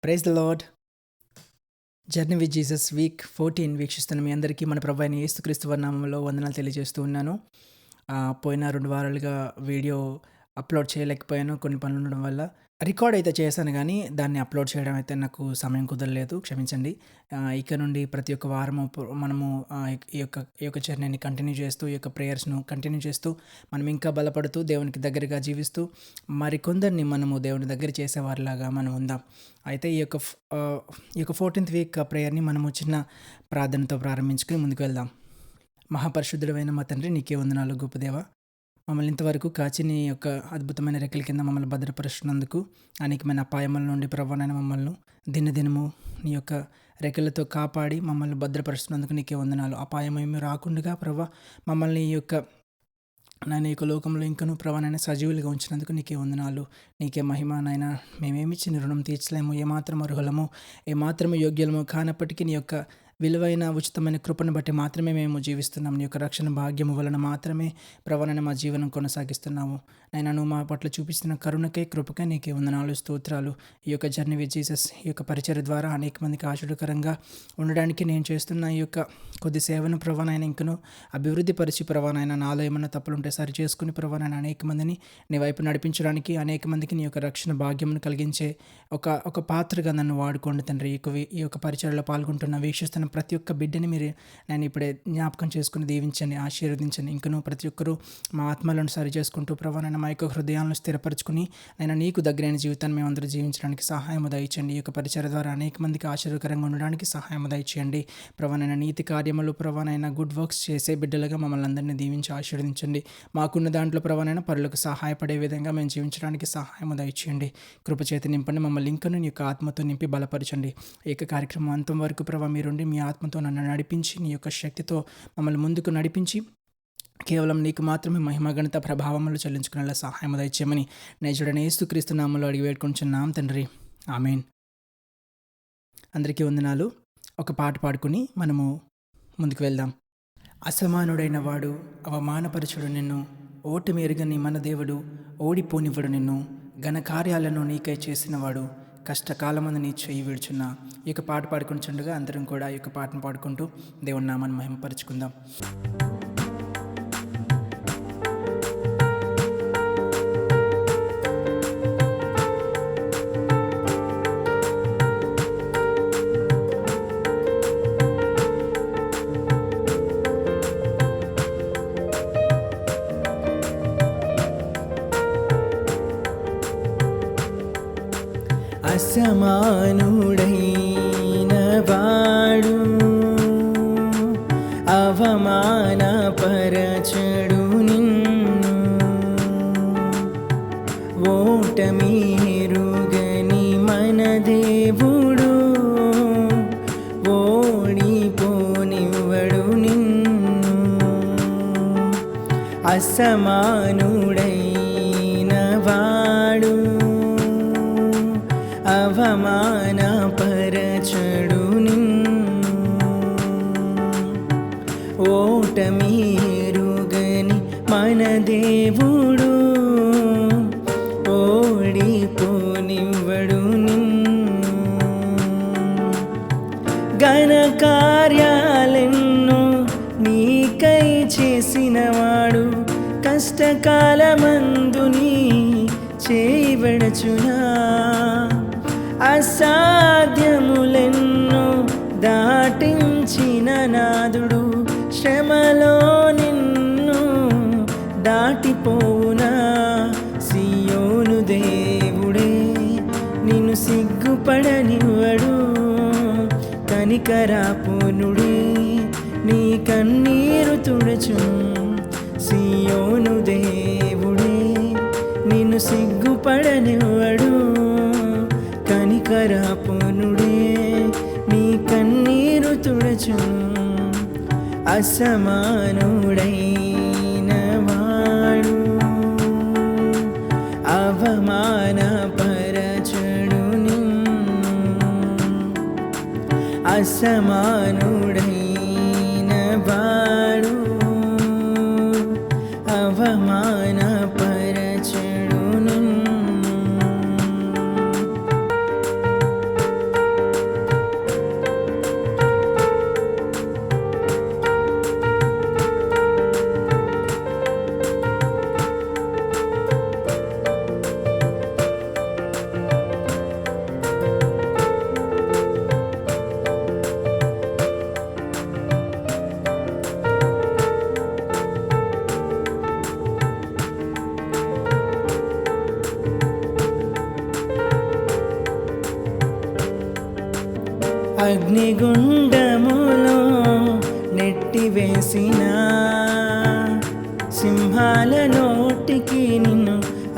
Praise the lord. Journey with Jesus week 14 వీక్షిస్తున్న మీ అందరికీ మన ప్రభు అయిన యేసుక్రీస్తు వారి నామములో వందనాలు తెలియజేస్తూ ఉన్నాను. పోయిన 2 వారాలుగా వీడియో అప్లోడ్ చేయలేకపోయాను కొన్ని పనులు ఉండడం వల్ల. రికార్డ్ అయితే చేశాను కానీ దాన్ని అప్లోడ్ చేయడం అయితే నాకు సమయం కుదరలేదు, క్షమించండి. ఇక నుండి ప్రతి ఒక్క వారము మనము ఈ యొక్క జర్నీని కంటిన్యూ చేస్తూ, ఈ యొక్క ప్రేయర్స్ను కంటిన్యూ చేస్తూ, మనం ఇంకా బలపడుతూ దేవునికి దగ్గరగా జీవిస్తూ మరికొందరిని మనము దేవుని దగ్గర చేసేవారిలాగా మనం ఉందాం. అయితే ఈ యొక్క 14th వీక్ ప్రేయర్ని మనము చిన్న ప్రార్థనతో ప్రారంభించుకుని ముందుకు వెళ్దాం. మహాపరిశుద్ధుడైన మా తండ్రి, నీకే వందనాలు గొప్ప దేవా. మమ్మల్ని ఇంతవరకు కాచి నీ యొక్క అద్భుతమైన రెక్కల కింద మమ్మల్ని భద్రపరుస్తున్నందుకు, అనేకమైన అపాయముల నుండి ప్రభువైన మమ్మల్ని దినదినము నీ యొక్క రెక్కలతో కాపాడి మమ్మల్ని భద్రపరుస్తున్నందుకు నీకే వందనాలు. అపాయం ఏమి రాకుండా ప్రభా మమ్మల్ని ఈ యొక్క లోకంలో ఇంకనూ ప్రభానైనా సజీవులుగా ఉంచినందుకు నీకే వందనాలు. నీకే మహిమ నాయన. మేమేమి ఇచ్చిన రుణం తీర్చలేము, ఏమాత్రం అర్హులము, ఏమాత్రము యోగ్యులము కానప్పటికీ నీ యొక్క విలువైన ఉచితమైన కృపను బట్టి మాత్రమే మేము జీవిస్తున్నాము. నీ యొక్క రక్షణ భాగ్యము వలన మాత్రమే ప్రభానైనా మా జీవనం కొనసాగిస్తున్నాము. నైనా నువ్వు మా పట్ల చూపిస్తున్న కరుణకై, కృపకై నీకే వందనాలు, స్తోత్రాలు. ఈ యొక్క జర్నీ విత్ జీసస్ ఈ యొక్క పరిచర్య ద్వారా అనేక మందికి ఆశీర్వకరంగా ఉండడానికి నేను చేస్తున్న ఈ యొక్క కొద్ది సేవను ప్రభానైనా ఇంకను అభివృద్ధి పరిచి ప్రభానైనా నాలో ఏమైనా తప్పులుంటే సరి చేసుకుని ప్రభానైనా అనేక మందిని నీ వైపు నడిపించడానికి, అనేక మందికి నీ యొక్క రక్షణ భాగ్యమును కలిగించే ఒక పాత్రగా నన్ను వాడుకోండి తండ్రి. ఈ యొక్క పరిచర్యలో పాల్గొంటున్న, వీక్షిస్తున్న ప్రతి ఒక్క బిడ్డని మీరు నేను ఇప్పుడే జ్ఞాపకం చేసుకుని దీవించండి, ఆశీర్వదించండి. ఇంకనూ ప్రతి ఒక్కరూ మా ఆత్మలను సరి చేసుకుంటూ ప్రభానైనా మా యొక్క హృదయాలను స్థిరపరచుకుని నేను నీకు దగ్గరైన జీవితాన్ని మేమందరూ జీవించడానికి సహాయం దయచేయండి. ఈ యొక్క పరిచర్య ద్వారా అనేక మందికి ఆశీర్వకరంగా ఉండడానికి సహాయం దయచేయండి. ప్రభానైనా నీతి కార్యములు ప్రభానైనా గుడ్ వర్క్స్ చేసే బిడ్డలుగా మమ్మల్ని అందరినీ దీవించి ఆశీర్వదించండి. మాకున్న దాంట్లో ప్రభానైనా పరులకు సహాయపడే విధంగా మేము జీవించడానికి సహాయం దయచేయండి. కృపచేత నింపండి, మమ్మల్ని ఇంకనూ నీ యొక్క ఆత్మతో నింపి బలపరచండి. ఈ యొక్క కార్యక్రమం అంతం వరకు ప్రభా మీరుండి మీ ఆత్మతో నన్ను నడిపించి, నీ యొక్క శక్తితో మమ్మల్ని ముందుకు నడిపించి కేవలం నీకు మాత్రమే మహిమ, ఘనత, ప్రభావములు చెల్లించుకునేలా సహాయం దయచేయమని నైజుడైన యేసుక్రీస్తు నామములో అడిగి వేడుకొంచున్నాం తండ్రి, ఆమేన్. అందరికీ వందనాలు. ఒక పాట పాడుకుని మనము ముందుకు వెళ్దాం. అసమానుడైన వాడు అవమానపరచుడు నిన్ను, ఓటమి ఎరుగని మన దేవుడు ఓడిపోనివ్వడు నిన్ను, ఘనకార్యాలను నీకై చేసినవాడు కష్టకాలమందు నీ చెయ్యి విడుచున్నా. ఈ యొక్క పాట పాడుకుని చుండగా అందరం కూడా ఈ యొక్క పాటను పాడుకుంటూ దేవుని నామాన్ని మహిమపరుచుకుందాం. అసమానుడైన వాడు అవమానపరచడు నిన్ను, ఓటమి ఎరుగని మన దేవుడు ఓడిపోనివ్వడు నిన్ను. అసమానుడైన వాడు అవమానపరచడు నిన్ను, ఓటమి ఎరుగని మన దేవుడు ఓడిపోనివ్వడు నిన్ను. ఘన కార్యాలెన్నో నీకై చేసినవాడు కష్టకాలమందు నీ చేయి విడచునా. అసాధ్యములెన్నో దాటించిన నాదుడు శ్రమలో నిన్ను దాటిపోవునా. సియోను దేవుడే నిన్ను సిగ్గుపడనివ్వడు, కనికరాపూర్ణుడే నీ కన్నీరు తుడుచు. సియోను దేవుడే నిన్ను సిగ్గుపడనివ్వడు, కనికరాపూర్ణుడే నీ కన్నీరు తుడచు. అసమానుడైన వాడు అవమానపరచడు నిన్ను, అసమానుడైన వాడు అవమానపరచడు నిన్ను. అగ్నిగుండములో నెట్టివేసిన సింహాల నోటికి నిన్ను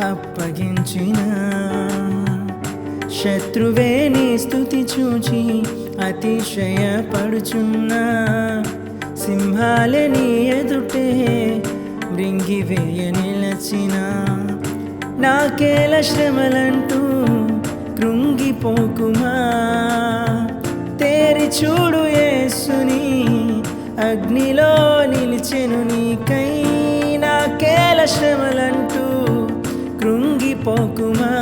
అప్పగించిన శత్రువే నీ స్తుతి చూచి అతిశయపడుచున్నా సింహాల నీ ఎదుటే మృంగివేయ నిలచిన నాకేల శ్రమలంటూ కృంగిపోకుమా తేరి చూడు యేసుని అగ్నిలో నిలిచెను నీకై నాకేల శ్రమలంటూ కృంగిపోకుమా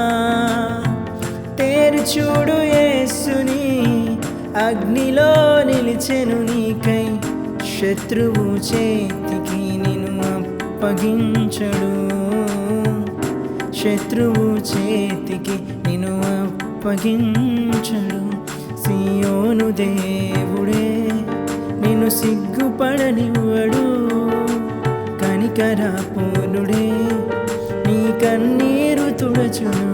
తేరి చూడు యేసుని అగ్నిలో నిలిచెను నీకై శత్రువు చేతికి నిన్ను అప్పగించడు శత్రువు చేతికి నిన్ను అప్పగించడు సియోను దేవుడే నిన్ను సిగ్గుపడనివ్వడు కనికరపూర్ణుడే నీ కన్నీరు తుడచును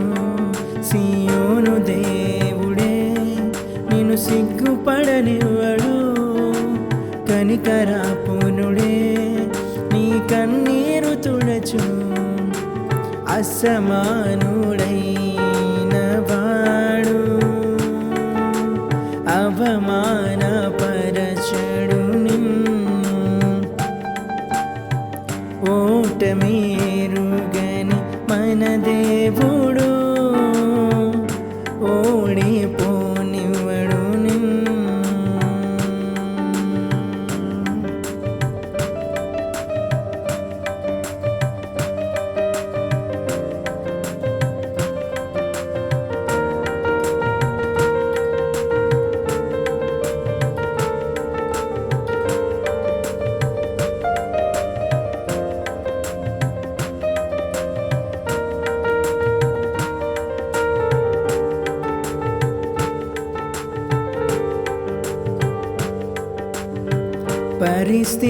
సియోను దేవుడే నిన్ను సిగ్గుపడనివ్వడు కనికరపూర్ణుడే నీ కన్నీరు తుడచును అసమానుడైన వాడు అవమానపరచడు నిన్ను ఓటమేరుగని మన దేవుడు ఓడిపోనివ్వడు నిన్ను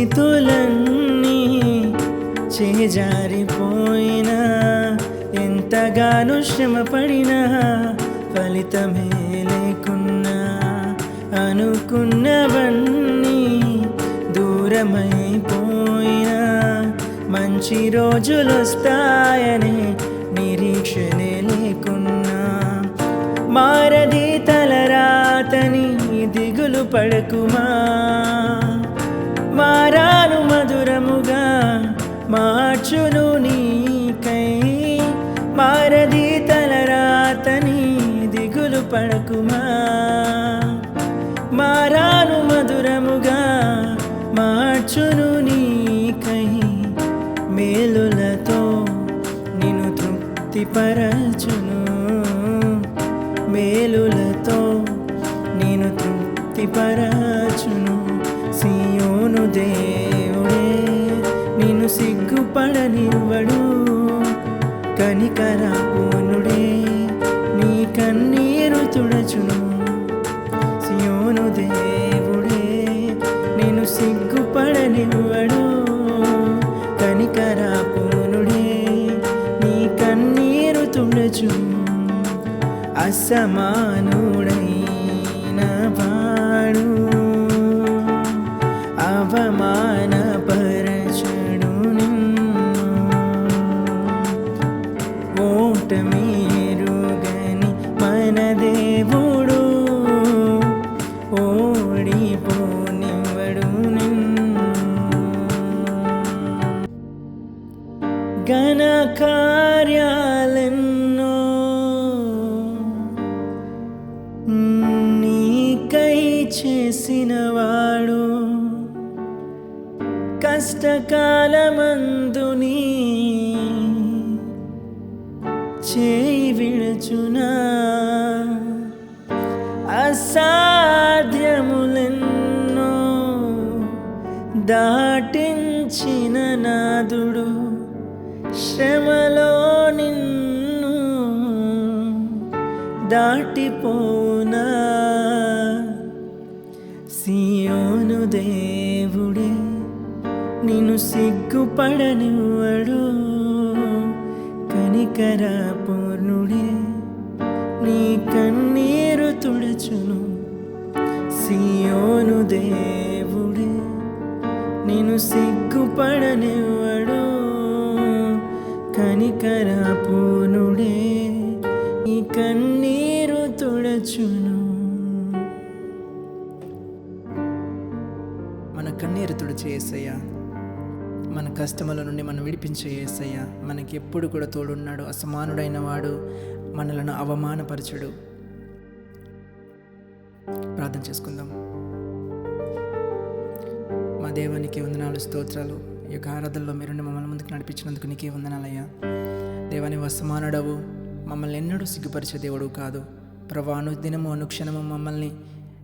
పరిస్థితులన్నీ చేజారిపోయినా ఎంతగానో శ్రమపడినా ఫలితమే లేకున్నా అనుకున్నవన్నీ దూరమైపోయినా మంచి రోజులొస్తాయనే నిరీక్షనే లేకున్నా మారది తలరాతని దిగులు పడకుమా మారాను మధురముగా మార్చును నీకై మారది తలరాతని దిగులు పడకుమా మారాను మధురముగా మార్చును నీకై మేలులతో నిన్ను తృప్తిపరచును మేలులతో నిన్ను తృప్తిపరచును సియోను దేవుడే నిన్ను సిగ్గుపడనివ్వడు కనికరపూర్ణుడే నీ కన్నీరు తుడచును సియోను దేవుడే నిన్ను సిగ్గుపడనివ్వడు కనికరపూర్ణుడే నీ కన్నీరు తుడచును అసమానుడైన వాడు అవమానపరచడు నిన్ను ఓటమేరుగని మన దేవుడు ఓడిపోనివ్వడు నిన్ను ఘన కార్యాలెన్నో నీకై చేసినవాడు కష్టకాలమందుని చేయి విడుచునా అసాధ్యములెన్నో దాటించిన నాదుడు శ్రమలో నిన్ను దాటిపోనా సియోను దేవుడే నిన్ను సిగ్గుపడనివ్వడు కనికరపూర్ణుడే నీ కన్నీరు తుడచును పడనివ్వడు, కనికరపూర్ణుడే ఈ కన్నీరు తుడచును. మన కన్నీరు తుడిచే యేసయ్య, మన కష్టముల నుండి మనం విడిపించే యేసయ్య మనకి ఎప్పుడు కూడా తోడున్నాడు. అసమానుడైన వాడు, మనలను అవమానపరచడు. ప్రార్థన చేసుకుందాం. మా దేవానికి వందనాలు, స్తోత్రాలు. ఈ యొక్క ఆరాధనలో మీరుండి మమ్మల్ని ముందుకు నడిపించినందుకు నీకే వందనాలయ్యా. దేవాని అసమానుడవు, మమ్మల్ని ఎన్నడూ సిగ్గుపరిచే దేవుడు కాదు ప్రభా. అనుదినము అనుక్షణము మమ్మల్ని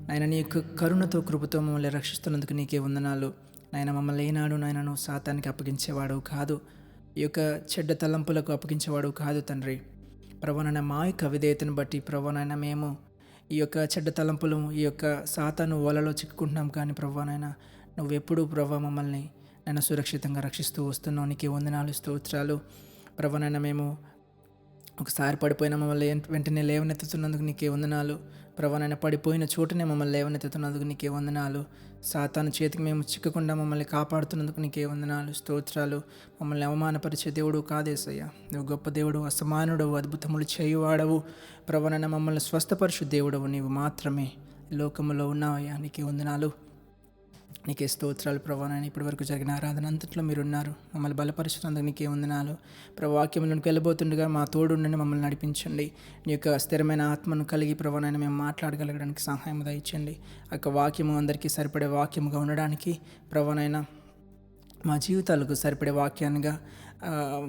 నాయన నీ యొక్క కరుణతో కృపతో మమ్మల్ని రక్షిస్తున్నందుకు నీకే వందనాలు నాయన. మమ్మల్ని ఏనాడు నాయనను సాతానికి అప్పగించేవాడు కాదు, ఈ యొక్క చెడ్డ తలంపులకు అప్పగించేవాడు కాదు తండ్రి. ప్రభా నాయన మా యొక్క విధేయతను బట్టి ప్రభా నాయన మేము ఈ యొక్క చెడ్డ తలంపులు, ఈ యొక్క సాతాను వలలో చిక్కుకుంటున్నాం. కానీ ప్రభా నాయన నువ్వెప్పుడు ప్రభా మమ్మల్ని నన్ను సురక్షితంగా రక్షిస్తూ వస్తున్నావు. నీకే వందనాలు, స్తోత్రాలు. ప్రభా నాయన మేము ఒకసారి పడిపోయిన మమ్మల్ని వెంటనే లేవనెత్తుతున్నందుకు నీకే వందనాలు ప్రభా. నాయన పడిపోయిన చోటునే మమ్మల్ని లేవనెత్తుతున్నందుకు నీకే వందనాలు. సాతాను చేతికి మేము చిక్కకుండా మమ్మల్ని కాపాడుతున్నందుకు నీకే వందనాలు, స్తోత్రాలు. మమ్మల్ని అవమానపరిచే దేవుడు కాదేసయ్యా, నువ్వు గొప్ప దేవుడు, అసమానుడవు, అద్భుతములు చేయువాడవు ప్రభా. నాయన మమ్మల్ని స్వస్థపరచు దేవుడవు నీవు మాత్రమే లోకములో ఉన్నావయ్యా. నీకే వందనాలు, నీకే స్తోత్రాలు ప్రభా. నాయన ఇప్పటి వరకు జరిగిన ఆరాధన అంతట్లో మీరున్నారు, మమ్మల్ని బలపరుచున్నందుకు నీకే వందనాలు ప్రభా. వాక్యంలోనికి వెళ్ళబోతుండగా మా తోడుండని మమ్మల్ని నడిపించండి. నీ యొక్క స్థిరమైన ఆత్మను కలిగి ప్రభా నాయన మేము మాట్లాడగలగడానికి సహాయం దయచండి. ఆ యొక్క వాక్యము అందరికీ సరిపడే వాక్యముగా ఉండడానికి ప్రభా నాయన మా జీవితాలకు సరిపడే వాక్యాన్నిగా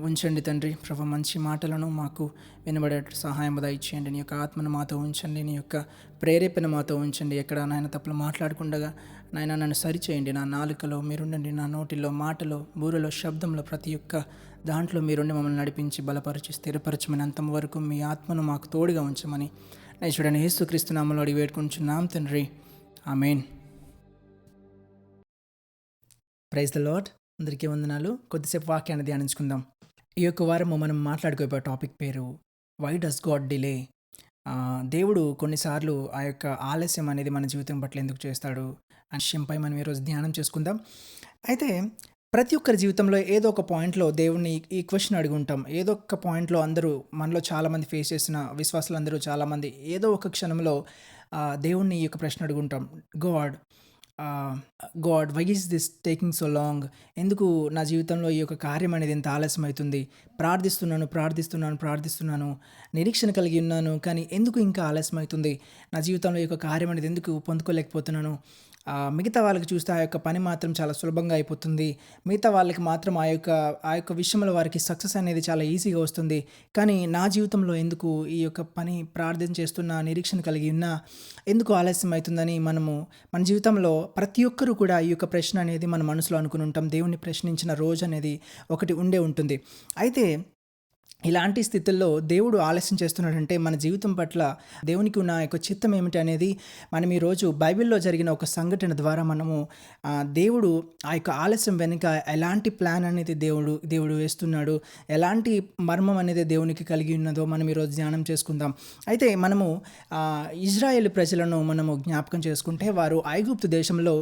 ఉంచండి తండ్రి ప్రభా. మంచి మాటలను మాకు వినబడే సహాయం దయచేయండి. నీ యొక్క ఆత్మను మాతో ఉంచండి, నీ యొక్క ప్రేరేపణ మాతో ఉంచండి. ఎక్కడ నాయన తప్పులు మాట్లాడకుండా నాయన నన్ను సరిచేయండి. నా నాలుకలో మీరుండండి, నా నోటిలో, మాటలో, బూరలో, శబ్దంలో, ప్రతి ఒక్క దాంట్లో మీరుండి మమ్మల్ని నడిపించి బలపరిచి స్థిరపరచమని, అంతం వరకు మీ ఆత్మను మాకు తోడుగా ఉంచమని చూడండి యేసుక్రీస్తు నామములో అడిగి వేడుకుంటున్నాం తండ్రి, ఆమేన్. Praise the lord. అందరికీ వందనాలు. కొద్దిసేపు వాక్యాన్ని ధ్యానించుకుందాం. ఈ యొక్క వారము మనం మాట్లాడుకోబోయే టాపిక్ పేరు వై డస్ గాడ్ డిలే. దేవుడు కొన్నిసార్లు ఆ యొక్క ఆలస్యం అనేది మన జీవితం పట్ల ఎందుకు చేస్తాడు అనే విషయంపై మనం ఈరోజు ధ్యానం చేసుకుందాం. అయితే ప్రతి ఒక్కరి జీవితంలో ఏదో ఒక పాయింట్లో దేవుణ్ణి ఈ క్వశ్చన్ అడిగి ఉంటాం. ఏదో ఒక పాయింట్లో అందరూ మనలో చాలామంది ఫేస్ చేసిన విశ్వాసులు అందరూ చాలామంది ఏదో ఒక క్షణంలో దేవుణ్ణి ఈ యొక్క ప్రశ్న అడుగుంటాం. God why is this taking so long? ఎందుకు నా జీవితంలో ఈ యొక్క కార్యం అనేది ఎంత ఆలస్యం అవుతుంది? ప్రార్థిస్తున్నాను, నిరీక్షణ కలిగి ఉన్నాను, కానీ ఎందుకు ఇంకా ఆలస్యం అవుతుంది? నా జీవితంలో ఈ యొక్క కార్యం అనేది ఎందుకు పొందుకోలేకపోతున్నాను? మిగతా వాళ్ళకి చూస్తే ఆ యొక్క పని మాత్రం చాలా సులభంగా అయిపోతుంది. మిగతా వాళ్ళకి మాత్రం ఆ యొక్క విషయంలో వారికి సక్సెస్ అనేది చాలా ఈజీగా వస్తుంది. కానీ నా జీవితంలో ఎందుకు ఈ యొక్క పని ప్రార్థన చేస్తున్నా, నిరీక్షణ కలిగి ఉన్నా ఎందుకు ఆలస్యం అవుతుందని మన జీవితంలో ప్రతి ఒక్కరూ కూడా ఈ యొక్క ప్రశ్న అనేది మన మనసులో అనుకుని ఉంటాం. దేవుణ్ణి ప్రశ్నించిన రోజు అనేది ఒకటి ఉండే ఉంటుంది. అయితే ఇలాంటి స్థితుల్లో దేవుడు ఆలస్యం చేస్తున్నాడంటే మన జీవితం పట్ల దేవునికి ఉన్న యొక్క చిత్తం ఏమిటి అనేది మనం ఈరోజు బైబిల్లో జరిగిన ఒక సంఘటన ద్వారా మనము దేవుడు ఆ యొక్క ఆలస్యం వెనుక ఎలాంటి ప్లాన్ అనేది దేవుడు వేస్తున్నాడు, ఎలాంటి మర్మం అనేది దేవునికి కలిగి ఉన్నదో మనం ఈరోజు ధ్యానం చేసుకుందాం. అయితే మనము ఇజ్రాయేల్ ప్రజలను మనము జ్ఞాపకం చేసుకుంటే వారు ఐగుప్తు దేశంలో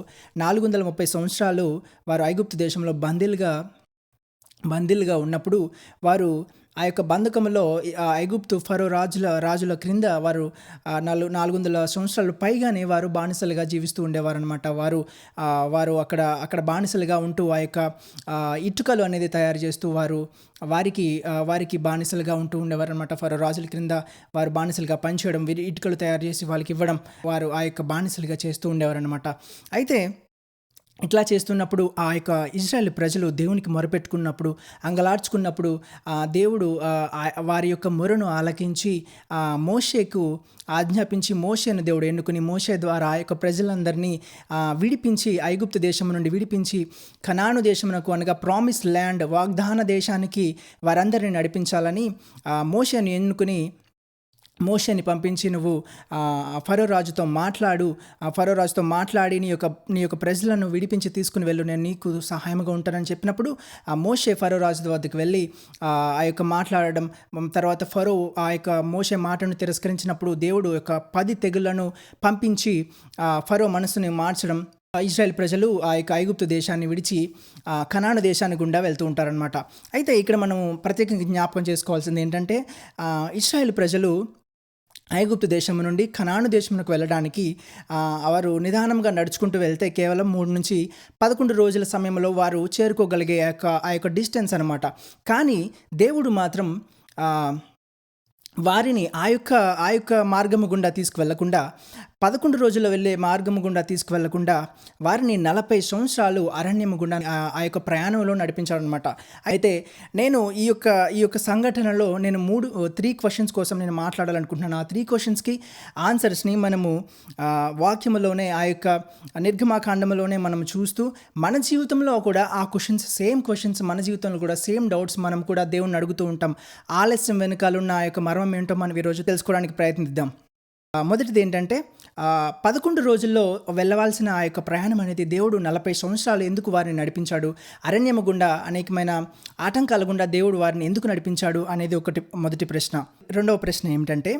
430 సంవత్సరాలు వారు ఐగుప్తు దేశంలో బందీలుగా ఉన్నప్పుడు వారు ఆ యొక్క బంధకంలో ఐగుప్తు ఫరో రాజుల క్రింద వారు 400 సంవత్సరాలు పైగానే వారు బానిసలుగా జీవిస్తూ ఉండేవారు అనమాట. వారు అక్కడ బానిసలుగా ఉంటూ ఆ యొక్క ఇటుకలు అనేది తయారు చేస్తూ వారికి బానిసలుగా ఉంటూ ఉండేవారు అనమాట. ఫరో రాజుల క్రింద వారు బానిసలుగా పనిచేయడం, ఇటుకలు తయారు చేసి వాళ్ళకి ఇవ్వడం, వారు ఆ యొక్క బానిసలుగా చేస్తూ ఉండేవారు అనమాట. అయితే ఇట్లా చేస్తున్నప్పుడు ఆ యొక్క ఇజ్రాయేల్ ప్రజలు దేవునికి మొరపెట్టుకున్నప్పుడు, అంగలార్చుకున్నప్పుడు దేవుడు వారి యొక్క మొరను ఆలకించి మోషేకు ఆజ్ఞాపించి మోషేను దేవుడు ఎన్నుకుని మోషే ద్వారా ఆ యొక్క ప్రజలందరినీ విడిపించి ఐగుప్తు దేశం నుండి విడిపించి కనాను దేశమునకు అనగా ప్రామిస్ ల్యాండ్ వాగ్దాన దేశానికి వారందరినీ నడిపించాలని మోషేను ఎన్నుకుని మోషేని పంపించి నువ్వు ఫరో రాజుతో మాట్లాడి నీ యొక్క ప్రజలను విడిపించి తీసుకుని వెళ్ళు, నేను నీకు సహాయంగా ఉంటానని చెప్పినప్పుడు ఆ మోషే ఫరో రాజు వద్దకు వెళ్ళి ఆ యొక్క మాట్లాడడం, తర్వాత ఫరో ఆ యొక్క మోషే మాటను తిరస్కరించినప్పుడు దేవుడు యొక్క 10 తెగుళ్లను పంపించి ఫరో మనసుని మార్చడం, ఇజ్రాయెల్ ప్రజలు ఆ యొక్క ఐగుప్తు దేశాన్ని విడిచి కనాను దేశాన్ని గుండా వెళ్తూ ఉంటారనమాట. అయితే ఇక్కడ మనం ప్రత్యేకంగా జ్ఞాపకం చేసుకోవాల్సింది ఏంటంటే ఇజ్రాయెల్ ప్రజలు ఐగుప్తు దేశం నుండి కనాను దేశమునకు వెళ్ళడానికి వారు నిదానంగా నడుచుకుంటూ వెళ్తే కేవలం 3-11 రోజుల సమయంలో వారు చేరుకోగలిగే ఆ యొక్క డిస్టెన్స్ అనమాట. కానీ దేవుడు మాత్రం వారిని ఆ యొక్క మార్గము గుండా తీసుకువెళ్ళకుండా, 11 రోజుల్లో వెళ్ళే మార్గము గుండా తీసుకువెళ్ళకుండా వారిని 40 సంవత్సరాలు అరణ్యము గుండా ఆ యొక్క ప్రయాణంలో నడిపించాడనమాట. అయితే నేను ఈ యొక్క సంఘటనలో నేను 3 క్వశ్చన్స్ కోసం నేను మాట్లాడాలనుకుంటున్నాను. ఆ 3 క్వశ్చన్స్కి ఆన్సర్స్ని మనము వాక్యములోనే ఆ యొక్క నిర్గమాకాండములోనే మనం చూస్తూ మన జీవితంలో కూడా ఆ సేమ్ క్వశ్చన్స్ మన జీవితంలో కూడా సేమ్ డౌట్స్ మనం కూడా దేవుణ్ణి అడుగుతూ ఉంటాం. ఆలస్యం వెనుకాలున్న ఆ యొక్క మర్మం ఏంటో మనం ఈరోజు తెలుసుకోవడానికి ప్రయత్నిద్దాం. మొదటిది ఏంటంటే 11 రోజుల్లో వెళ్ళవలసిన ఆ యొక్క ప్రయాణం అనేది దేవుడు 40 సంవత్సరాలు ఎందుకు వారిని నడిపించాడు, అరణ్యము గుండా అనేకమైన ఆటంకాల గుండా దేవుడు వారిని ఎందుకు నడిపించాడు అనేది మొదటి ప్రశ్న. రెండవ ప్రశ్న ఏమిటంటే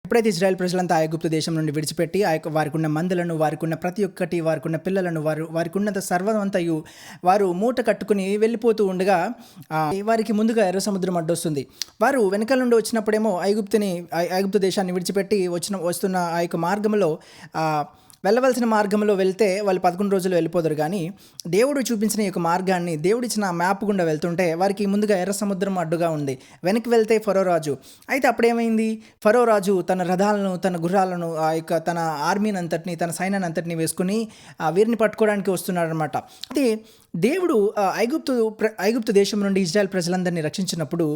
ఎప్పుడైతే ఇజ్రాయెల్ ప్రజలంతా ఐగుప్తు దేశం నుండి విడిచిపెట్టి వారికి ఉన్న మందులను, వారికి ఉన్న ప్రతి ఒక్కటి, వారికి ఉన్న పిల్లలను, వారికి ఉన్నంత సర్వమంతయు వారు మూట కట్టుకుని వెళ్ళిపోతూ ఉండగా వారికి ముందుగా ఎర్ర సముద్రం అడ్డొస్తుంది. వారు వెనకాల నుండి వచ్చినప్పుడేమో ఐగుప్తు దేశాన్ని విడిచిపెట్టి వస్తున్న ఆ యొక్క మార్గంలో వెళ్ళవలసిన మార్గంలో వెళ్తే వాళ్ళు 11 రోజులు వెళ్ళిపోతారు. కానీ దేవుడు చూపించిన ఈ యొక్క మార్గాన్ని, దేవుడిచ్చిన మ్యాప్ గుండా వెళ్తుంటే వారికి ముందుగా ఎర్ర సముద్రం అడ్డుగా ఉంది. వెనక్కి వెళ్తే ఫరో రాజు. అయితే అప్పుడేమైంది, ఫరో రాజు తన రథాలను, తన గుర్రాలను, ఆ యొక్క తన ఆర్మీని అంతటిని, తన సైన్యాన్ని అంతటిని వేసుకుని వీరిని పట్టుకోవడానికి వస్తున్నాడు అనమాట. అయితే దేవుడు ఐగుప్తు దేశం నుండి ఇజ్రాయెల్ ప్రజలందరినీ రక్షించినప్పుడు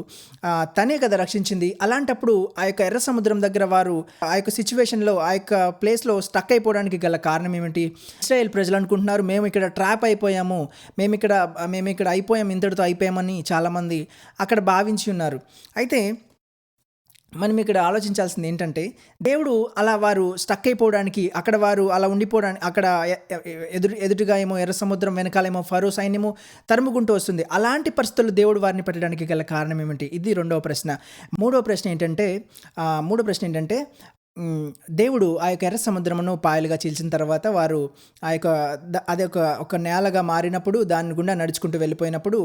తనే కదా రక్షించింది. అలాంటప్పుడు ఆ యొక్క ఎర్ర సముద్రం దగ్గర వారు ఆ యొక్క సిచ్యువేషన్లో, ఆ యొక్క ప్లేస్లో స్టక్ అయిపోవడానికి గల కారణం ఏమిటి? ఇజ్రాయెల్ ప్రజలు అనుకుంటున్నారు మేము ఇక్కడ ట్రాప్ అయిపోయాము, మేము ఇక్కడ అయిపోయాము, ఇంతటితో అయిపోయామని చాలామంది అక్కడ భావించి ఉన్నారు. అయితే మనం ఇక్కడ ఆలోచించాల్సింది ఏంటంటే దేవుడు అలా వారు స్టక్ అయిపోవడానికి, అక్కడ వారు అలా ఉండిపోవడానికి, అక్కడ ఎదుటిగా ఏమో ఎర్ర సముద్రం, వెనకాలేమో ఫరో సైన్యము తరుముకుంటూ వస్తుంది. అలాంటి పరిస్థితుల్లో దేవుడు వారిని పెట్టడానికి గల కారణం ఏమిటి? ఇది రెండవ ప్రశ్న. మూడో ప్రశ్న ఏంటంటే దేవుడు ఆ యొక్క ఎర్ర సముద్రమును పాయలుగా చీల్చిన తర్వాత వారు ఆ యొక్క అది ఒక నేలగా మారినప్పుడు దాని గుండా నడుచుకుంటూ వెళ్ళిపోయినప్పుడు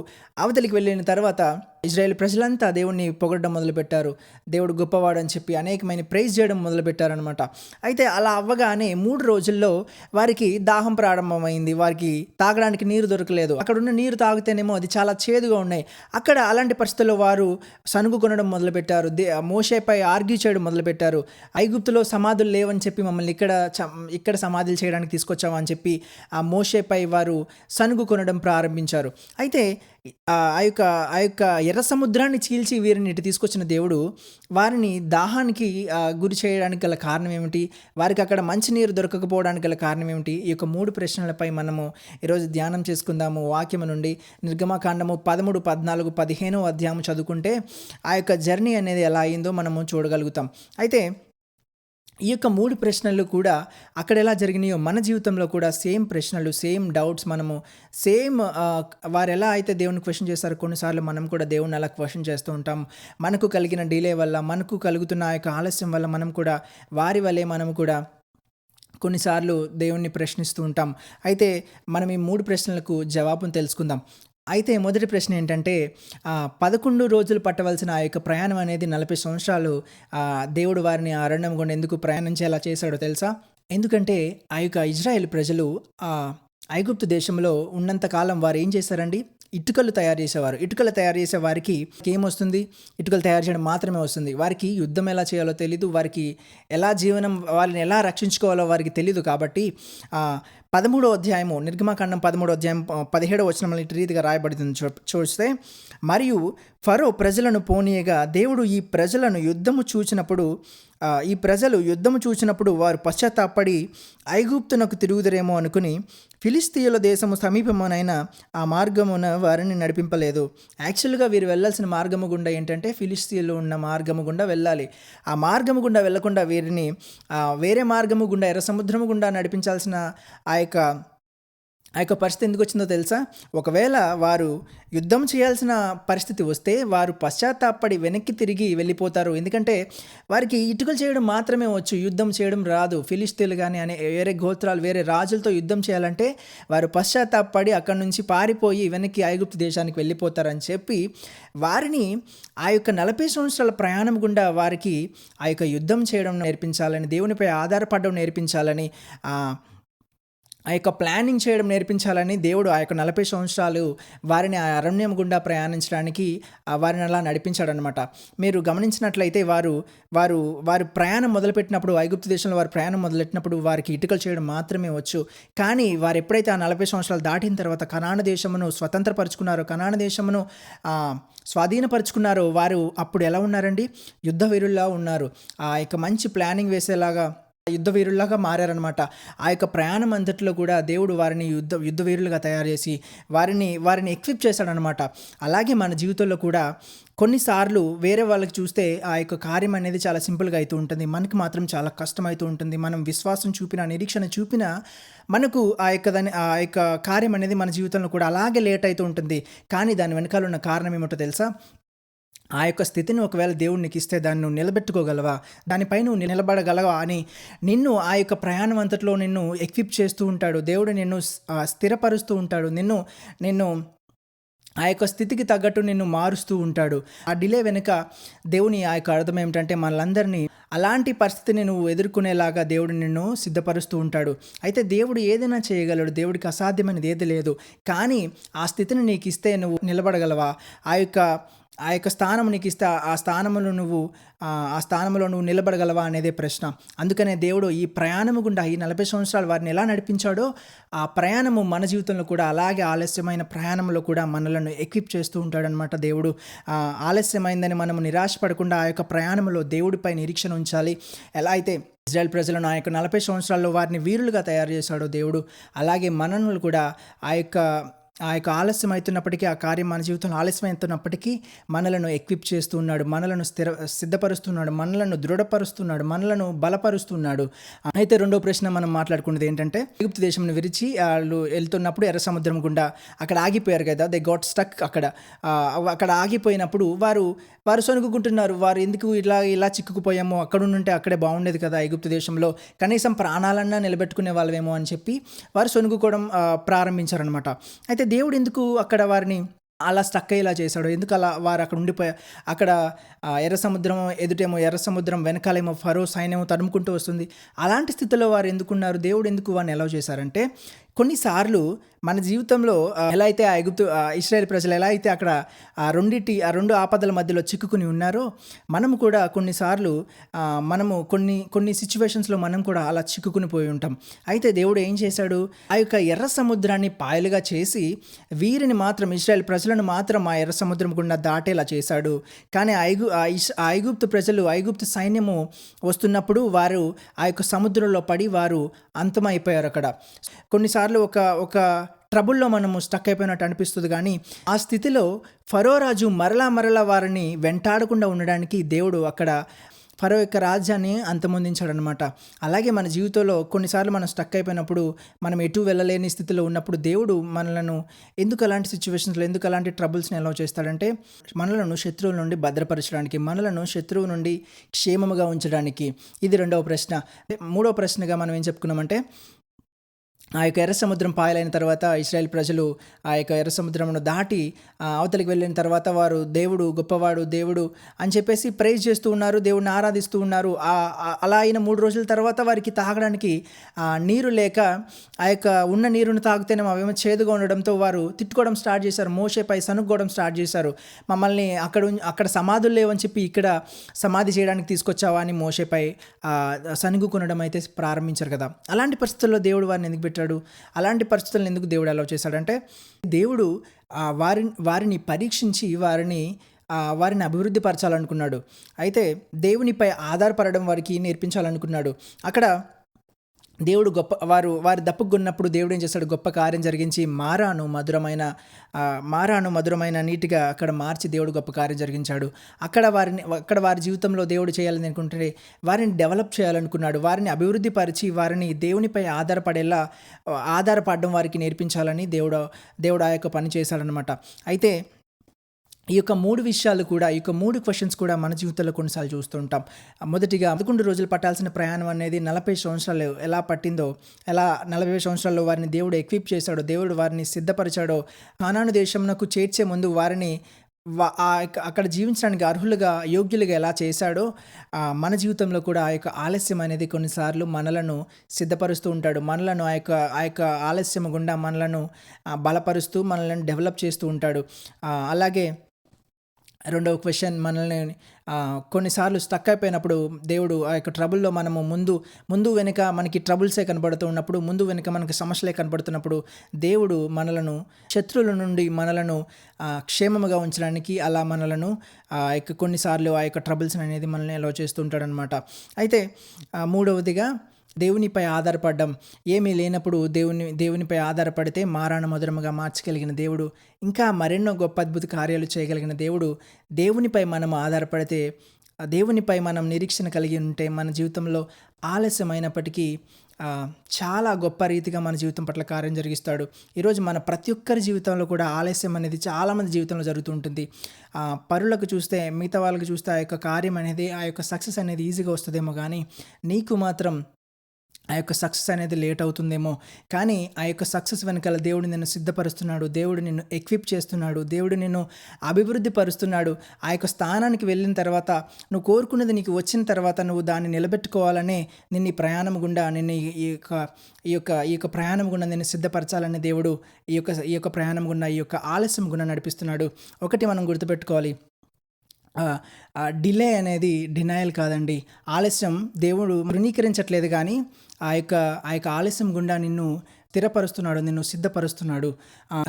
అవతలికి వెళ్ళిన తర్వాత ఇజ్రాయేల్ ప్రజలంతా దేవుణ్ణి పొగడడం మొదలుపెట్టారు. దేవుడు గొప్పవాడు అని చెప్పి అనేకమైన ప్రైజ్ చేయడం మొదలుపెట్టారనమాట. అయితే అలా అవ్వగానే 3 రోజుల్లో వారికి దాహం ప్రారంభమైంది. వారికి తాగడానికి నీరు దొరకలేదు. అక్కడ ఉన్న నీరు తాగితేనేమో అది చాలా చేదుగా ఉన్నాయి. అక్కడ అలాంటి పరిస్థితుల్లో వారు సనుగు కొనడం మొదలుపెట్టారు. మోషేపై ఆర్గ్యూ చేయడం మొదలుపెట్టారు. ఐగుప్తులో సమాధులు లేవని చెప్పి మమ్మల్ని ఇక్కడ సమాధులు చేయడానికి తీసుకొచ్చామని అని చెప్పి ఆ మోషేపై వారు సనుగు కొనడం ప్రారంభించారు. అయితే ఆ యొక్క ఎర్ర సముద్రాన్ని చీల్చి వీరిని ఇటు తీసుకొచ్చిన దేవుడు వారిని దాహానికి గురి చేయడానికి గల కారణం ఏమిటి? వారికి అక్కడ మంచినీరు దొరకకపోవడానికి గల కారణం ఏమిటి? ఈ యొక్క 3 ప్రశ్నలపై మనము ఈరోజు ధ్యానం చేసుకుందాము. వాక్యము నుండి నిర్గమకాండము 13, 14, 15 అధ్యాయం చదువుకుంటే ఆ యొక్క జర్నీ అనేది ఎలా అయిందో మనము చూడగలుగుతాం. అయితే ఈ యొక్క 3 ప్రశ్నలు కూడా అక్కడ ఎలా జరిగినాయో మన జీవితంలో కూడా సేమ్ ప్రశ్నలు, సేమ్ డౌట్స్, మనము వారు ఎలా అయితే దేవుని క్వశ్చన్ చేస్తారో కొన్నిసార్లు మనం కూడా దేవుని అలా క్వశ్చన్ చేస్తూ ఉంటాం. మనకు కలిగిన డిలే వల్ల, మనకు కలుగుతున్న ఆ యొక్క ఆలస్యం వల్ల మనం కూడా వారి వల్లే మనము కూడా కొన్నిసార్లు దేవుణ్ణి ప్రశ్నిస్తూ ఉంటాం. అయితే మనం ఈ 3 ప్రశ్నలకు జవాబును తెలుసుకుందాం. అయితే మొదటి ప్రశ్న ఏంటంటే 11 రోజులు పట్టవలసిన ఆ యొక్క ప్రయాణం అనేది 40 సంవత్సరాలు దేవుడు వారిని ఆ అరణ్యం గుండా ఎందుకు ప్రయాణించేలా చేశాడో తెలుసా? ఎందుకంటే ఆ యొక్క ఇజ్రాయెల్ ప్రజలు ఐగుప్తు దేశంలో ఉన్నంతకాలం వారు ఏం చేశారండి? ఇటుకలు తయారు చేసేవారు. ఇటుకలు తయారు చేసే వారికి ఏమొస్తుంది? ఇటుకలు తయారు చేయడం మాత్రమే వస్తుంది. వారికి యుద్ధం ఎలా చేయాలో తెలీదు, వారికి వాళ్ళని ఎలా రక్షించుకోవాలో వారికి తెలీదు. కాబట్టి 13వ అధ్యాయము, నిర్గమకాండం 13వ అధ్యాయం 17వ వచనంలో ఇటు రీతిగా రాయబడుతుంది చూస్తే, మరియు ఫరో ప్రజలను పోనీయగా దేవుడు ఈ ప్రజలు యుద్ధము చూచినప్పుడు వారు పశ్చాత్తాపడి ఐగుప్తునకు తిరుగుదరేమో అనుకుని ఫిలిస్తీయుల దేశము సమీపమునైన ఆ మార్గమున వారిని నడిపింపలేదు. యాక్చువల్గా వీరు వెళ్ళాల్సిన మార్గము గుండా ఏంటంటే ఫిలిస్తీయులు ఉన్న మార్గము గుండా వెళ్ళాలి. ఆ మార్గము గుండా వెళ్లకుండా వీరిని వేరే మార్గము గుండా, ఎర్ర సముద్రము గుండా నడిపించాల్సిన ఆ యొక్క ఆ యొక్క పరిస్థితి ఎందుకు వచ్చిందో తెలుసా? ఒకవేళ వారు యుద్ధం చేయాల్సిన పరిస్థితి వస్తే వారు పశ్చాత్తాపపడి వెనక్కి తిరిగి వెళ్ళిపోతారు. ఎందుకంటే వారికి ఇటుకలు చేయడం మాత్రమే వచ్చు, యుద్ధం చేయడం రాదు. ఫిలిష్తీయులు గాని వేరే గోత్రాలు, వేరే రాజులతో యుద్ధం చేయాలంటే వారు పశ్చాత్తాపపడి అక్కడి నుంచి పారిపోయి వెనక్కి ఐగుప్తు దేశానికి వెళ్ళిపోతారని చెప్పి వారిని ఆ యొక్క 40 సంవత్సరాల ప్రయాణం గుండా వారికి ఆ యొక్క యుద్ధం చేయడం నేర్పించాలని, దేవునిపై ఆధారపడడం నేర్పించాలని, ఆ యొక్క ప్లానింగ్ చేయడం నేర్పించాలని దేవుడు ఆ యొక్క 40 సంవత్సరాలు వారిని ఆ అరణ్యం గుండా ప్రయాణించడానికి వారిని అలా నడిపించాడనమాట. మీరు గమనించినట్లయితే వారు ప్రయాణం మొదలుపెట్టినప్పుడు, ఐగుప్తు దేశంలో వారు ప్రయాణం మొదలెట్టినప్పుడు వారికి ఇటుకలు చేయడం మాత్రమే వచ్చు. కానీ వారు ఎప్పుడైతే ఆ 40 సంవత్సరాలు దాటిన తర్వాత కనాను దేశమును స్వతంత్రపరుచుకున్నారో, కనాను దేశమును స్వాధీనపరుచుకున్నారో, వారు అప్పుడు ఎలా ఉన్నారండి? యుద్ధ వీరుల్లా ఉన్నారు. ఆ యొక్క మంచి ప్లానింగ్ వేసేలాగా యుద్ధ వీరుల్లాగా మారారనమాట. ఆ యొక్క ప్రయాణం అంతట్లో కూడా దేవుడు వారిని యుద్ధ వీరులుగా తయారు చేసి వారిని ఎక్విప్ చేశాడనమాట. అలాగే మన జీవితంలో కూడా కొన్నిసార్లు వేరే వాళ్ళకి చూస్తే ఆ యొక్క కార్యం అనేది చాలా సింపుల్గా అవుతూ ఉంటుంది, మనకి మాత్రం చాలా కష్టమవుతూ ఉంటుంది. మనం విశ్వాసం చూపిన, నిరీక్షణ చూపిన మనకు ఆ యొక్క కార్యం అనేది మన జీవితంలో కూడా అలాగే లేట్ అవుతూ ఉంటుంది. కానీ దాని వెనకాల ఉన్న కారణం ఏమిటో తెలుసా? ఆ యొక్క స్థితిని ఒకవేళ దేవుడు నీకు ఇస్తే దాన్ని నువ్వు నిలబెట్టుకోగలవా, దానిపై నువ్వు నిలబడగలవా అని నిన్ను ఆ యొక్క ప్రయాణం అంతట్లో నిన్ను ఎక్విప్ చేస్తూ ఉంటాడు. దేవుడు నిన్ను స్థిరపరుస్తూ ఉంటాడు. నిన్ను ఆ యొక్క స్థితికి తగ్గట్టు నిన్ను మారుస్తూ ఉంటాడు. ఆ డిలే వెనుక దేవుని ఆ యొక్క అర్థం ఏమిటంటే మనలందరినీ అలాంటి పరిస్థితిని నువ్వు ఎదుర్కొనేలాగా దేవుడు నిన్ను సిద్ధపరుస్తూ ఉంటాడు. అయితే దేవుడు ఏదైనా చేయగలడు, దేవుడికి అసాధ్యమైనది ఏది లేదు. కానీ ఆ స్థితిని నీకు ఇస్తే నువ్వు నిలబడగలవా? ఆ యొక్క స్థానం నీకు ఇస్తే ఆ స్థానంలో నువ్వు నిలబడగలవా అనేదే ప్రశ్న. అందుకనే దేవుడు ఈ ప్రయాణము గుండా ఈ 40 సంవత్సరాలు వారిని ఎలా నడిపించాడో ఆ ప్రయాణము మన జీవితంలో కూడా అలాగే ఆలస్యమైన ప్రయాణంలో కూడా మనలను ఎక్విప్ చేస్తూ ఉంటాడనమాట. దేవుడు ఆలస్యమైందని మనము నిరాశపడకుండా ఆ యొక్క ప్రయాణంలో దేవుడిపై నిరీక్షణ ఉంచాలి. ఎలా అయితే ఇజ్రాయెల్ ప్రజలను ఆ యొక్క 40 సంవత్సరాల్లో వారిని వీరులుగా తయారు చేశాడో దేవుడు, అలాగే మనల్ని కూడా ఆ యొక్క ఆలస్యం అవుతున్నప్పటికీ, ఆ కార్యం మన జీవితంలో ఆలస్యం అవుతున్నప్పటికీ మనలను ఎక్విప్ చేస్తూ ఉన్నాడు, మనలను సిద్ధపరుస్తున్నాడు, మనలను దృఢపరుస్తున్నాడు, మనలను బలపరుస్తున్నాడు. అయితే రెండో ప్రశ్న మనం మాట్లాడుకున్నది ఏంటంటే, ఐగుప్తు దేశంను విరిచి వాళ్ళు వెళ్తున్నప్పుడు ఎర్ర సముద్రం గుండా అక్కడ ఆగిపోయారు కదా, దే గాట్ స్టక్. అక్కడ ఆగిపోయినప్పుడు వారు సొనుగుకుంటున్నారు. వారు ఎందుకు ఇలా చిక్కుకుపోయామో, అక్కడ ఉంటే అక్కడే బాగుండేది కదా ఐగుప్తు దేశంలో, కనీసం ప్రాణాలన్నా నిలబెట్టుకునే వాళ్ళేమో అని చెప్పి వారు సొనుగుకోవడం ప్రారంభించారనమాట. అయితే దేవుడు ఎందుకు అక్కడ వారిని అలా స్టక్ అయ్యేలా చేశాడు? ఎందుకు అలా వారు అక్కడ ఉండిపోయారు? అక్కడ ఎర్ర సముద్రం ఎదుటేమో ఎర్ర సముద్రం, వెనకాలేమో ఫరో సైన్యమో తరుముకుంటూ వస్తుంది. అలాంటి స్థితిలో వారు ఎందుకున్నారు? దేవుడు ఎందుకు వారిని ఎలా చేశారంటే, కొన్నిసార్లు మన జీవితంలో ఎలా అయితే ఇశ్రాయేల్ ప్రజలు ఎలా అయితే అక్కడ ఆ రెండు ఆపదల మధ్యలో చిక్కుకుని ఉన్నారో, మనము కూడా కొన్నిసార్లు మనము కొన్ని సిచ్యువేషన్స్లో మనం కూడా అలా చిక్కుకుని పోయి ఉంటాం. అయితే దేవుడు ఏం చేశాడు? ఆ యొక్క ఎర్ర సముద్రాన్ని పాయలుగా చేసి వీరిని మాత్రం, ఇశ్రాయేల్ ప్రజలను మాత్రం ఆ ఎర్ర సముద్రం గుండా దాటేలా చేశాడు. కానీ ఐగుప్తు ప్రజలు, ఐగుప్తు సైన్యము వస్తున్నప్పుడు వారు ఆ యొక్క సముద్రంలో పడి వారు అంతమైపోయారు. అక్కడ కొన్నిసార్లు ఒక ట్రబుల్లో మనము స్టక్ అయిపోయినట్టు అనిపిస్తుంది. కానీ ఆ స్థితిలో ఫరో రాజు మరలా వారిని వెంటాడకుండా ఉండడానికి దేవుడు అక్కడ ఫరో యొక్క రాజ్యాన్ని అంతమొందించాడనమాట. అలాగే మన జీవితంలో కొన్నిసార్లు మనం స్టక్ అయిపోయినప్పుడు, మనం ఎటు వెళ్ళలేని స్థితిలో ఉన్నప్పుడు దేవుడు మనలను ఎందుకు అలాంటి సిచ్యువేషన్స్లో, ఎందుకు అలాంటి ట్రబుల్స్ని ఎలా చేస్తాడంటే, మనలను శత్రువుల నుండి భద్రపరచడానికి, మనలను శత్రువు నుండి క్షేమముగా ఉంచడానికి. ఇది రెండవ ప్రశ్న. మూడవ ప్రశ్నగా మనం ఏం చెప్పుకున్నామంటే, ఆ యొక్క ఎర్ర సముద్రం పాయలైన తర్వాత ఇశ్రాయేల్ ప్రజలు ఆ యొక్క ఎర్ర సముద్రమును దాటి అవతలికి వెళ్ళిన తర్వాత వారు దేవుడు గొప్పవాడు, దేవుడు అని చెప్పేసి ప్రైజ్ చేస్తూ ఉన్నారు, దేవుడిని ఆరాధిస్తూ ఉన్నారు. అలా అయిన 3 రోజుల తర్వాత వారికి తాగడానికి నీరు లేక ఆ యొక్క ఉన్న నీరును తాగితేనే అవేమో చేదుగా ఉండడంతో వారు తిట్టుకోవడం స్టార్ట్ చేశారు, మోషేపై సనుక్కోవడం స్టార్ట్ చేశారు. మమ్మల్ని అక్కడ సమాధులు లేవని చెప్పి ఇక్కడ సమాధి చేయడానికి తీసుకొచ్చావా అని మోషేపై సనుగుకొనడం అయితే ప్రారంభించారు కదా. అలాంటి పరిస్థితుల్లో దేవుడు వారిని ఎందుకు పెట్టాడు? అలాంటి పరిస్థితులను ఎందుకు దేవుడు అలౌ చేశాడంటే, దేవుడు వారిని పరీక్షించి వారిని అభివృద్ధి పరచాలనుకున్నాడు. అయితే దేవునిపై ఆధారపడడం వారికి నేర్పించాలనుకున్నాడు. అక్కడ దేవుడు వారి దప్పుకున్నప్పుడు దేవుడు ఏం చేస్తాడు, గొప్ప కార్యం జరిగించి మారాను మధురమైన నీటిగా అక్కడ మార్చి దేవుడు గొప్ప కార్యం జరిగించాడు. అక్కడ వారి జీవితంలో దేవుడు చేయాలని అనుకుంటే వారిని డెవలప్ చేయాలనుకున్నాడు. వారిని అభివృద్ధి పరిచి వారిని దేవునిపై ఆధారపడడం వారికి నేర్పించాలని దేవుడు ఆ యొక్క పని చేశాడనమాట. అయితే ఈ యొక్క 3 విషయాలు కూడా, ఈ యొక్క 3 క్వెషన్స్ కూడా మన జీవితంలో కొన్నిసార్లు చూస్తూ ఉంటాం. మొదటిగా 11 రోజులు పట్టాల్సిన ప్రయాణం అనేది 40 సంవత్సరాలు ఎలా పట్టిందో, ఎలా 40 సంవత్సరాల్లో వారిని దేవుడు ఎక్విప్ చేశాడో, దేవుడు వారిని సిద్ధపరిచాడో, కానాను దేశంనకు చేర్చే ముందు వారిని అక్కడ జీవించడానికి యోగ్యులుగా ఎలా చేశాడో, మన జీవితంలో కూడా ఆ యొక్క ఆలస్యం అనేది కొన్నిసార్లు మనలను సిద్ధపరుస్తూ ఉంటాడు. మనలను ఆ యొక్క ఆలస్యం గుండా మనలను బలపరుస్తూ మనలను డెవలప్ చేస్తూ ఉంటాడు. అలాగే రెండవ క్వెషన్, మనల్ని కొన్నిసార్లు స్టక్ అయిపోయినప్పుడు దేవుడు ఆ యొక్క ట్రబుల్లో మనము ముందు వెనుక మనకి ట్రబుల్సే కనబడుతూ ఉన్నప్పుడు, ముందు వెనుక మనకి సమస్యలే కనబడుతున్నప్పుడు దేవుడు మనలను శత్రువుల నుండి మనలను క్షేమముగా ఉంచడానికి అలా మనలను కొన్నిసార్లు ఆ యొక్క ట్రబుల్స్ అనేది మనల్ని అలౌ చేస్తూ ఉంటాడనమాట. అయితే మూడవదిగా దేవునిపై ఆధారపడడం. ఏమీ లేనప్పుడు దేవునిపై ఆధారపడితే మారాను మధురముగా మార్చగలిగిన దేవుడు, ఇంకా మరెన్నో గొప్ప అద్భుత కార్యాలు చేయగలిగిన దేవుడు. దేవునిపై మనం ఆధారపడితే, దేవునిపై మనం నిరీక్షణ కలిగి ఉంటే మన జీవితంలో ఆలస్యమైనప్పటికీ చాలా గొప్ప రీతిగా మన జీవితం పట్ల కార్యం జరిగిస్తాడు. ఈరోజు మన ప్రతి ఒక్కరి జీవితంలో కూడా ఆలస్యం అనేది చాలామంది జీవితంలో జరుగుతూ ఉంటుంది. పరులకు చూస్తే, మిగతా వాళ్ళకి చూస్తే ఆ యొక్క కార్యం అనేది, ఆ యొక్క సక్సెస్ అనేది ఈజీగా వస్తుందేమో, కానీ నీకు మాత్రం ఆ యొక్క సక్సెస్ అనేది లేట్ అవుతుందేమో. కానీ ఆ యొక్క సక్సెస్ వెనకాల దేవుడు నిన్ను సిద్ధపరుస్తున్నాడు, దేవుడు నిన్ను ఎక్విప్ చేస్తున్నాడు, దేవుడు నిన్ను అభివృద్ధి పరుస్తున్నాడు. ఆ యొక్క స్థానానికి వెళ్ళిన తర్వాత, నువ్వు కోరుకున్నది నీకు వచ్చిన తర్వాత నువ్వు దాన్ని నిలబెట్టుకోవాలనే నిన్ను ఈ ప్రయాణం గుండా ఈ యొక్క ప్రయాణం గుండా నిన్ను సిద్ధపరచాలని దేవుడు ఈ యొక్క ప్రయాణం గుండా, ఈ యొక్క ఆలస్యం గుండా నడిపిస్తున్నాడు. ఒకటి మనం గుర్తుపెట్టుకోవాలి, డిలే అనేది డినయల్ కాదండి. ఆలస్యం దేవుడు తృణీకరించట్లేదు, కానీ ఆ యొక్క ఆలస్యం గుండా నిన్ను స్థిరపరుస్తున్నాడు, నిన్ను సిద్ధపరుస్తున్నాడు.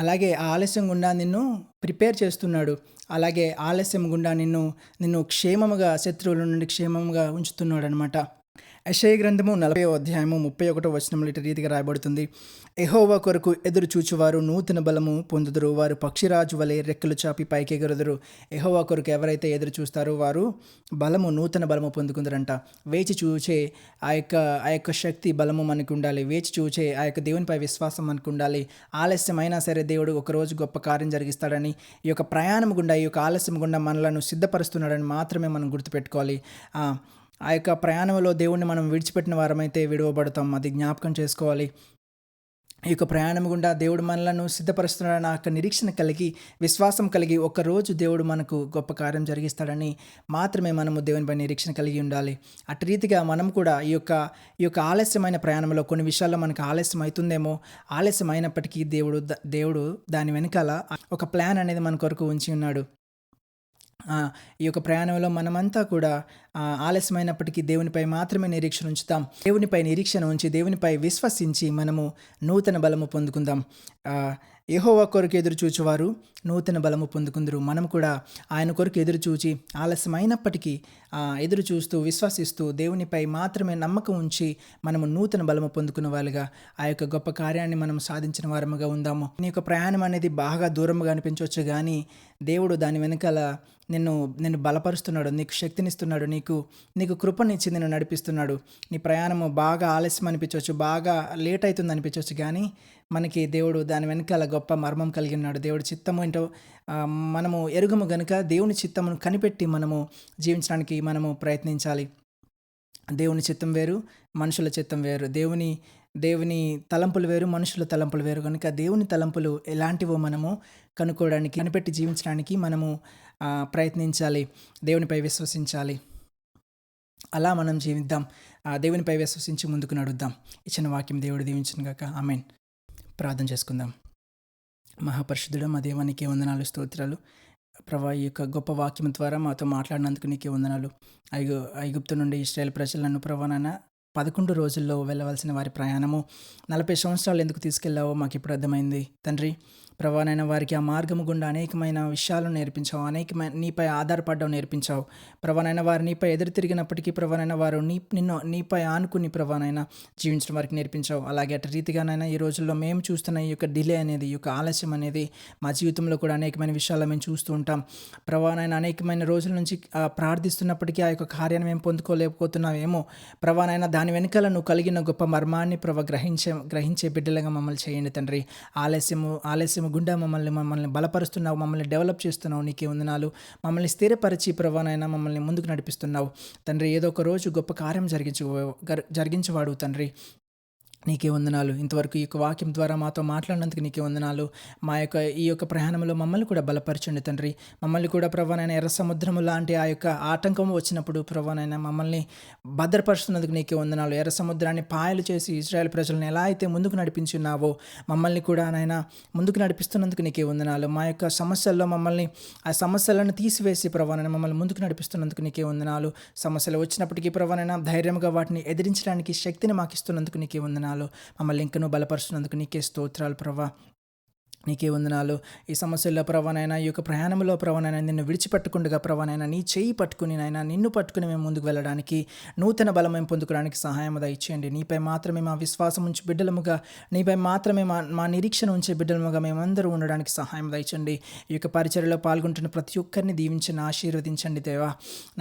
అలాగే ఆ ఆలస్యం గుండా నిన్ను ప్రిపేర్ చేస్తున్నాడు. అలాగే ఆలస్యం గుండా నిన్ను క్షేమముగా, శత్రువుల నుండి క్షేమంగా ఉంచుతున్నాడు అనమాట. యెషయా గ్రంథము 40వ అధ్యాయము 31వ వచనంలో ఇటు రీతిగా రాయబడుతుంది: యెహోవా కొరకు ఎదురు చూచువారు నూతన బలము పొందుదురు, వారు పక్షిరాజు వలె రెక్కలు చాపి పైకెగురుదురు. యెహోవా కొరకు ఎవరైతే ఎదురు చూస్తారో వారు నూతన బలము పొందుకుందరంట. వేచి చూచే ఆ యొక్క శక్తి, బలము మనకు ఉండాలి. వేచి చూచే ఆ యొక్క దేవునిపై విశ్వాసం మనకు ఉండాలి. ఆలస్యమైనా సరే దేవుడు ఒకరోజు గొప్ప కార్యం జరిగిస్తాడని, ఈ యొక్క ప్రయాణం గుండా, ఈ యొక్క ఆలస్యం గుండా మనలను సిద్ధపరుస్తున్నాడని మాత్రమే మనం గుర్తుపెట్టుకోవాలి. ఆ యొక్క ప్రయాణంలో దేవుణ్ణి మనం విడిచిపెట్టిన వారమైతే విడువబడతాం, అది జ్ఞాపకం చేసుకోవాలి. ఈ యొక్క ప్రయాణం గుండా దేవుడు మనలను సిద్ధపరుస్తున్నాడని ఆ యొక్క నిరీక్షణ కలిగి, విశ్వాసం కలిగి, ఒకరోజు దేవుడు మనకు గొప్ప కార్యం జరిగిస్తాడని మాత్రమే మనము దేవునిపై నిరీక్షణ కలిగి ఉండాలి. అటు రీతిగా మనం కూడా ఈ యొక్క ఆలస్యమైన ప్రయాణంలో కొన్ని విషయాల్లో మనకు ఆలస్యం అవుతుందేమో, ఆలస్యం అయినప్పటికీ దేవుడు దాని వెనకాల ఒక ప్లాన్ అనేది మన కొరకు ఉంచి ఉన్నాడు. ఈ యొక్క ప్రయాణంలో మనమంతా కూడా ఆలస్యమైనప్పటికీ దేవునిపై మాత్రమే నిరీక్షణ ఉంచుతాం. దేవునిపై నిరీక్షణ ఉంచి, దేవునిపై విశ్వసించి మనము నూతన బలము పొందుకుందాం. యెహోవా కొరకు ఎదురు చూచువారు నూతన బలము పొందుకుందరు. మనం కూడా ఆయన కొరకు ఎదురు చూచి, ఆలస్యమైనప్పటికీ ఎదురు చూస్తూ, విశ్వసిస్తూ, దేవునిపై మాత్రమే నమ్మకం ఉంచి మనము నూతన బలము పొందుకున్న వాళ్ళుగా ఆ యొక్క గొప్ప కార్యాన్ని మనం సాధించిన వారముగా ఉందాము. నీ యొక్క ప్రయాణం అనేది బాగా దూరంగా అనిపించవచ్చు, కానీ దేవుడు దాని వెనకాల నిన్ను బలపరుస్తున్నాడు, నీకు శక్తినిస్తున్నాడు, నీకు కృపనిచ్చి నిన్ను నడిపిస్తున్నాడు. నీ ప్రయాణము బాగా ఆలస్యం అనిపించవచ్చు, బాగా లేట్ అవుతుంది అనిపించవచ్చు, కానీ మనకి దేవుడు దాని వెనకాల గొప్ప మర్మం కలిగి ఉన్నాడు. దేవుడి చిత్తము ఏంటో మనము ఎరుగము గనుక దేవుని చిత్తమును కనిపెట్టి మనము జీవించడానికి మనము ప్రయత్నించాలి. దేవుని చిత్తం వేరు, మనుషుల చిత్తం వేరు. దేవుని తలంపులు వేరు, మనుషుల తలంపులు వేరు. కనుక దేవుని తలంపులు ఎలాంటివో మనము కనిపెట్టి జీవించడానికి మనము ప్రయత్నించాలి. దేవునిపై విశ్వసించాలి. అలా మనం జీవిద్దాం. దేవునిపై విశ్వసించి ముందుకు నడుద్దాం. ఇచ్చిన వాక్యం దేవుడు దీవించును గాక. ఆమేన్. ప్రార్థన చేసుకుందాం. మహాపరిశుద్ధుడా, మా దేవానికి వందనాలు, స్తోత్రాలు. ప్రభా, ఈ యొక్క గొప్ప వాక్యం ద్వారా మాతో మాట్లాడినందుకు నీకే వందనాలు. ఐగుప్తు నుండి ఇశ్రాయేలు ప్రజలను ప్రభా నాన్న 11 రోజుల్లో వెళ్ళవలసిన వారి ప్రయాణము 40 సంవత్సరాలు ఎందుకు తీసుకెళ్ళావో మాకు ఇప్పుడు అర్థమైంది తండ్రి. ప్రభా నాయన వారికి ఆ మార్గము గుండా అనేకమైన విషయాలను నేర్పించావు. అనేకమైన నీపై ఆధారపడడం నేర్పించావు. ప్రభా నాయన వారు నీపై ఎదురు తిరిగినప్పటికీ ప్రభా నాయన వారు నిన్ను నీపై ఆనుకుని ప్రభా నాయన జీవించడం వారికి నేర్పించావు. అలాగే అటు రీతిగానైనా ఈ రోజుల్లో మేము చూస్తున్న ఈ యొక్క డిలే అనేది, ఈ యొక్క ఆలస్యం అనేది మా జీవితంలో కూడా అనేకమైన విషయాల్లో మేము చూస్తూ ఉంటాం. ప్రభా నాయన అనేకమైన రోజుల నుంచి ప్రార్థిస్తున్నప్పటికీ ఆ యొక్క కార్యాన్ని మేము పొందుకోలేకపోతున్నామేమో. ప్రభా నాయన దాని వెనకాల నువ్వు కలిగిన గొప్ప మర్మాన్ని ప్రభా గ్రహించే బిడ్డలుగా మమ్మల్ని చేయండి తండ్రి. ఆలస్యము గుండా మమ్మల్ని బలపరుస్తున్నావు, మమ్మల్ని డెవలప్ చేస్తున్నావు. నీకే వందనాలు. మమ్మల్ని స్థిరపరిచి ప్రభా నాయన మమ్మల్ని ముందుకు నడిపిస్తున్నావు తండ్రి. ఏదో ఒక రోజు గొప్ప కార్యం జరిగించేవాడు తండ్రి. నీకే వందనాలు. ఇంతవరకు ఈ యొక్క వాక్యం ద్వారా మాతో మాట్లాడినందుకు నీకే వందనాలు. ఈ యొక్క ప్రయాణంలో మమ్మల్ని కూడా బలపరచండి తండ్రి. మమ్మల్ని కూడా ప్రభానైనా ఎర్ర సముద్రము లాంటి ఆ యొక్క ఆటంకం వచ్చినప్పుడు ప్రభానైనా మమ్మల్ని భద్రపరుస్తున్నందుకు నీకే వందనాలు. ఎర్ర సముద్రాన్ని పాయలు చేసి ఇశ్రాయేల్ ప్రజలను ఎలా అయితే ముందుకు నడిపించున్నావో మమ్మల్ని కూడా నాయన ముందుకు నడిపిస్తున్నందుకు నీకే వందనాలు. మా యొక్క సమస్యల్లో ఆ సమస్యలను తీసివేసి ప్రభానైనా మమ్మల్ని ముందుకు నడిపిస్తున్నందుకు నీకే వందనాలు. సమస్యలు వచ్చినప్పటికీ ప్రభానైనా ధైర్యంగా వాటిని ఎదిరించడానికి శక్తిని మాకు ఇస్తున్నందుకు నీకే వందనాలు. మమ్మల్ని ఇంకనూ బలపరుస్తున్నందుకు నీకే స్తోత్రాలు ప్రభా. నీకే వందనాలు. ఈ సమస్యల్లో ప్రభానైనా ఈ యొక్క ప్రయాణంలో ప్రభానైనా నిన్ను విడిచిపెట్టకుండా ప్రభానైనా నీ చేయి పట్టుకుని నాయన నిన్ను పట్టుకుని మేము ముందుకు వెళ్ళడానికి నూతన బలం మేము పొందుకోవడానికి సహాయం దయచేయండి. నీపై మాత్రమే మా విశ్వాసం ఉంచి బిడ్డలముగా, నీపై మాత్రమే మా నిరీక్షణ ఉంచే బిడ్డలముగా మేమందరూ ఉండడానికి సహాయం దయచండి. ఈ యొక్క పరిచర్యలో పాల్గొంటున్న ప్రతి ఒక్కరిని దీవించండి, ఆశీర్వదించండి దేవా.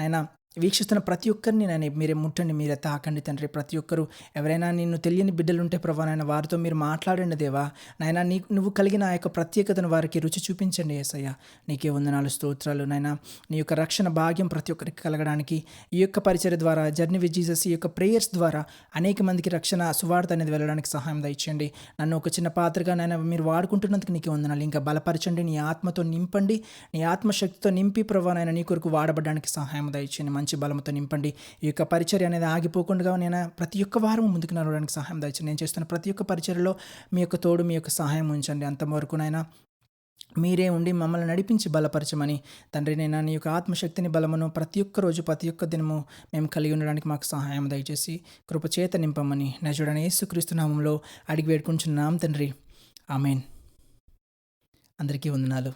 నాయన వీక్షిస్తున్న ప్రతి ఒక్కరిని నేను మీరే ముట్టండి, మీరే తాకండి తండ్రి. ప్రతి ఒక్కరు ఎవరైనా నిన్ను తెలియని బిడ్డలు ఉంటే ప్రభా నాయన వారితో మీరు మాట్లాడండి దేవా. నాయన నువ్వు కలిగిన ఆ యొక్క ప్రత్యేకతను వారికి రుచి చూపించండి యేసయ్య. నీకే వందనాలు, స్తోత్రాలు నాయన. నీ యొక్క రక్షణ భాగ్యం ప్రతి ఒక్కరికి కలగడానికి ఈ యొక్క పరిచర్య ద్వారా, జర్నీ విత్ జీసస్ ఈ యొక్క ప్రేయర్స్ ద్వారా అనేక మందికి రక్షణ సువార్త అనేది వెళ్ళడానికి సహాయం దయచేయండి. నన్ను ఒక చిన్న పాత్రగా నాయన మీరు వాడుకుంటున్నందుకు నీకే వందనాలు. ఇంకా బలపరచండి, నీ ఆత్మతో నింపండి, నీ ఆత్మశక్తితో నింపి ప్రభా నాయన నీ కొరకు వాడబడడానికి సహాయం దయచేయండి. మంచి బలంతో నింపండి. ఈ యొక్క పరిచర్య అనేది ఆగిపోకుండా నేను ప్రతి ఒక్క వారం ముందుకు నడవడానికి సహాయం దయచండి. నేను చేస్తున్న ప్రతి ఒక్క పరిచర్యలో మీ యొక్క తోడు, మీ యొక్క సహాయం ఉంచండి. అంతవరకునైనా మీరే ఉండి మమ్మల్ని నడిపించి బలపరచమని తండ్రి, నేను నీ యొక్క ఆత్మశక్తిని బలమును ప్రతి ఒక్క రోజు ప్రతి ఒక్క దినము మేము కలిగి ఉండడానికి మాకు సహాయం దయచేసి కృపచేత నింపమని నజరుడైన యేసుక్రీస్తు నామములో అడిగి వేడుకుంటున్నాం తండ్రి. ఆమేన్. అందరికీ వందనాలు.